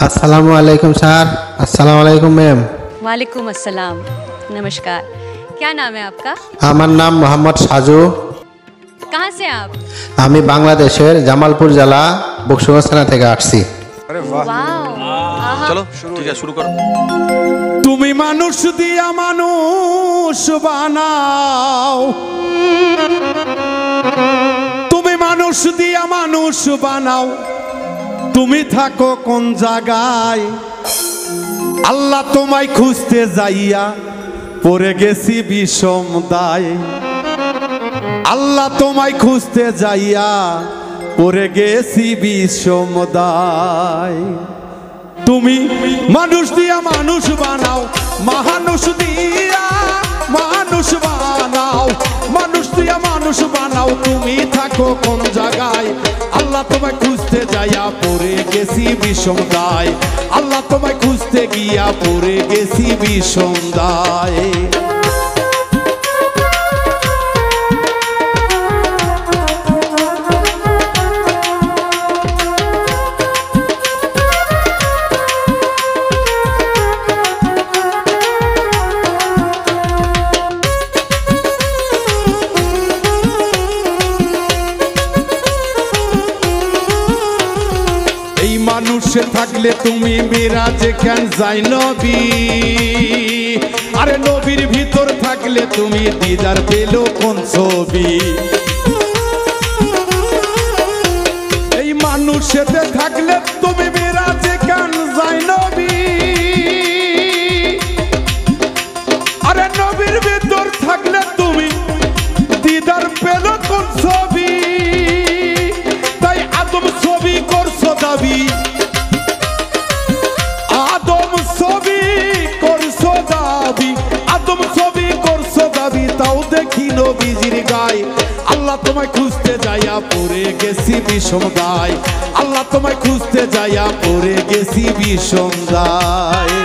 अस्सलामु अलैकुम सर। अस्सलामु अलैकुम मैम। वालेकुम अस्सलाम। नमस्कार। क्या नाम है आपका? আমার নাম মোহাম্মদ সাজু। कहाँ से आप? আমি বাংলাদেশের জামালপুর জেলা বকশীগঞ্জ থানা থেকে আসছি। वाओ। चलो ठीक है शुरू करो। তুমি মানুষ দিয়া মানুষ বানাও, তুমি মানুষ দিয়া মানুষ বানাও, তুমি থাকো কোন জায়গায়? আল্লাহ তোমায় খুঁজতে যাইয়া পড়ে গেছি বিষম দায়। আল্লাহ তোমায় খুঁজতে যাইয়া পড়ে গেছি বিষম দায়। তুমি মানুষ দিয়া মানুষ বানাও, মানুষ দিয়া মানুষ বানাও, মানুষ দিয়া মানুষ বানাও, তুমি থাকো কোন জায়গায়? আল্লাহ তোমায় খুঁজতে যাইয়া পড়ে গেছি বিষম দায়। আল্লাহ তোমায় খুঁজতে গিয়া পড়ে গেছি বিষম দায়। মানুষে থাকলে তুমি মিরাজে কেন যাই নবী? আরে নবীর ভিতর থাকলে তুমি দিদার পেল কোন ছবি? এই মানুষেতে থাকলে তুমি মিরাজে কেন যাই নবী? আরে নবীর ভিতর থাকলে তুমি দিদার পেল কোন ছবি? তাই আদম ছবি করছো দাবি, আদম ছবি করছো দাবি, আদম ছবি করছো দাবি, তাও দেখি নবীজির গায়ে। আল্লাহ তোমায় খুঁজতে যাইয়া পড়ে গেছি বিষম দায়। আল্লাহ তোমায় খুঁজতে যাইয়া পড়ে গেছি বিষম দায়।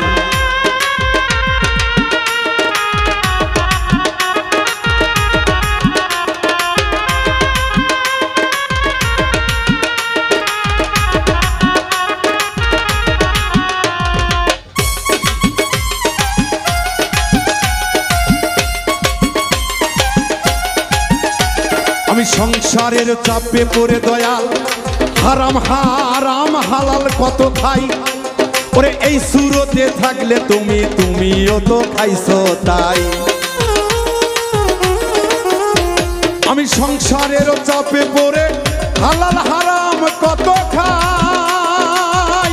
আমি সংসারের চাপে পড়ে দয়াল হারাম হারাম হালাল কত খাই। ওরে এই সুরতে থাকলে তুমি তুমিও তো খাইছো তাই। আমি সংসারের চাপে পড়ে হালাল হারাম কত খাই।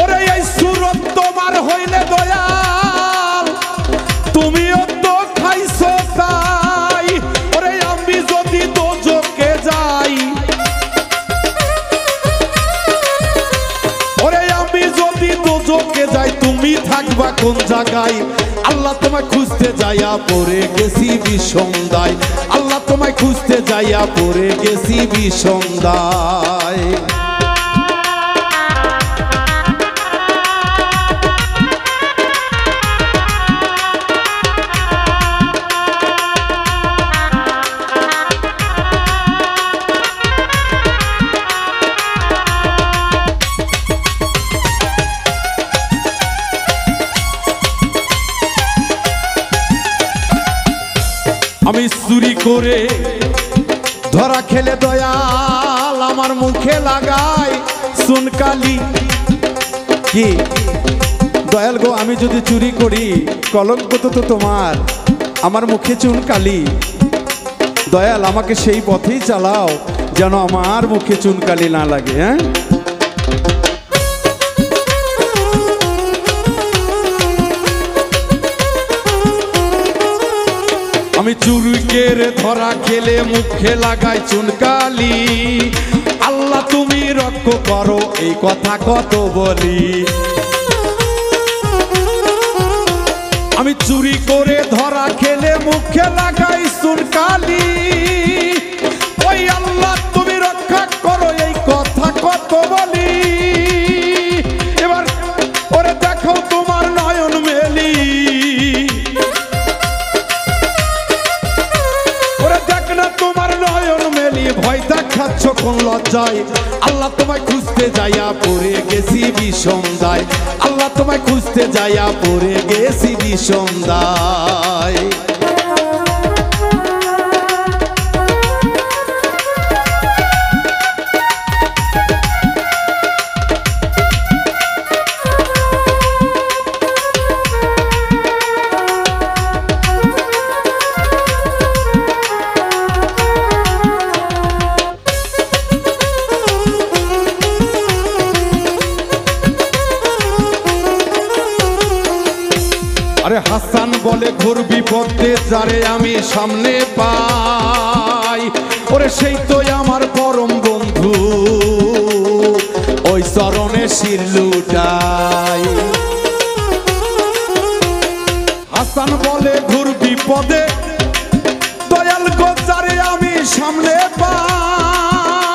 ওরে এই সুরত তোমার হইলে দয়াল তুমিও তো খাইছো তাই। ওরে আমি যদি দোজকে যাই, ওরে আমি যদি দোজকে যাই, তুমি থাকবা কোন জায়গায়? আল্লাহ তোমায় খুঁজতে যাইয়া পড়ে গেছি বিষম দায়। আল্লাহ তোমায় খুঁজতে যাইয়া পড়ে গেছি বিষম দায়। আমি চুরি করে ধরা খেলে দয়াল আমার মুখে লাগাই চুনকালি। কি দয়াল গো, আমি যদি চুরি করি কলঙ্ক তো তোমার, আমার মুখে চুনকালি। দয়াল আমাকে সেই পথেই চালাও যেন আমার মুখে চুনকালি না লাগে। হ্যাঁ, আমি চুরিকের ধরা খেলে মুখে লাগাই চুনকালি। আল্লাহ তুমি রক্ষা করো এই কথা কত বলি। আমি চুরি করে ধরা খেলে মুখে লাগাই চুনকালি। ওই আল্লাহ তুমি রক্ষা করো এই কথা কত বলি। এবার ওরে দেখো তোমার নয়ন মেলি, তোমার নয়ন মেলি ভয় দেখাচ্ছ কোন লজ্জায় আল্লাহ তোমায় খুঁজতে যাইয়া পড়ে গেছি বিষম দায় আল্লাহ তোমায় খুঁজতে যাইয়া পড়ে গেছি বিষম দায় আরে হাসান বলে ঘোর বিপদে যারে আমি সামনে পাই ওরে সেই তো আমার পরম বন্ধু ওই চরণে শির লুটাই হাসান বলে ঘোর বিপদে দয়াল গো যারে আমি সামনে পাই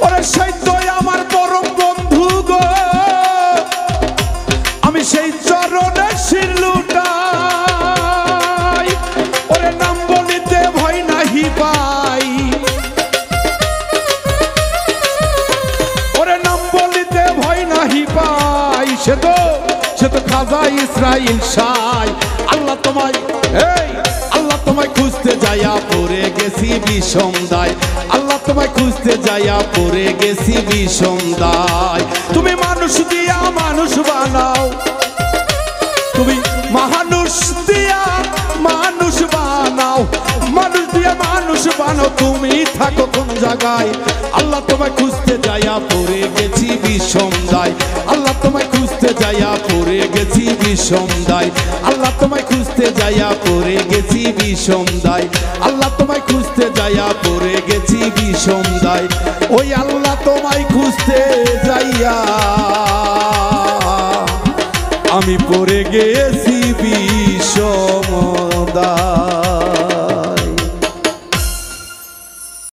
ওরে সেই তো আমার পরম বন্ধু গো আমি সেই চরণে শির লুটাই ওরে নাম বলিতে ভয় নাহি পাই ওরে নাম বলিতে ভয় নাহি পাই সে তো খাজা ইসরাইল শাহ আল্লাহ তোমায় আল্লাহ তোমায় খুঁজতে যাইয়া পড়ে গেছি বিষম দায় আল্লাহ তোমায় খুঁজতে যাইয়া পড়ে গেছি বিষম দায় তুমি মানুষ দিয়া মানুষ বানাও তুমি মানুষ দিয়া মানুষ বানাও মানুষ দিয়া মানুষ বানাও তুমি থাকো কোন জায়গায় আল্লাহ তোমায় খুঁজতে যাইয়া পড়ে গেছি বিষম দায় আল্লাহ তোমায় খুঁজতে যাইয়া পড়ে গেছি বিষম দায় আল্লাহ তোমায় খুঁজতে যাইয়া পড়ে গেছি বিষম দায় আল্লাহ তোমায় খুঁজতে যাইয়া পড়ে গেছি বিষম দায় ওই আল্লাহ তোমায় খুঁজতে যাইয়া আমি পড়ে গেছি বিষম দায়।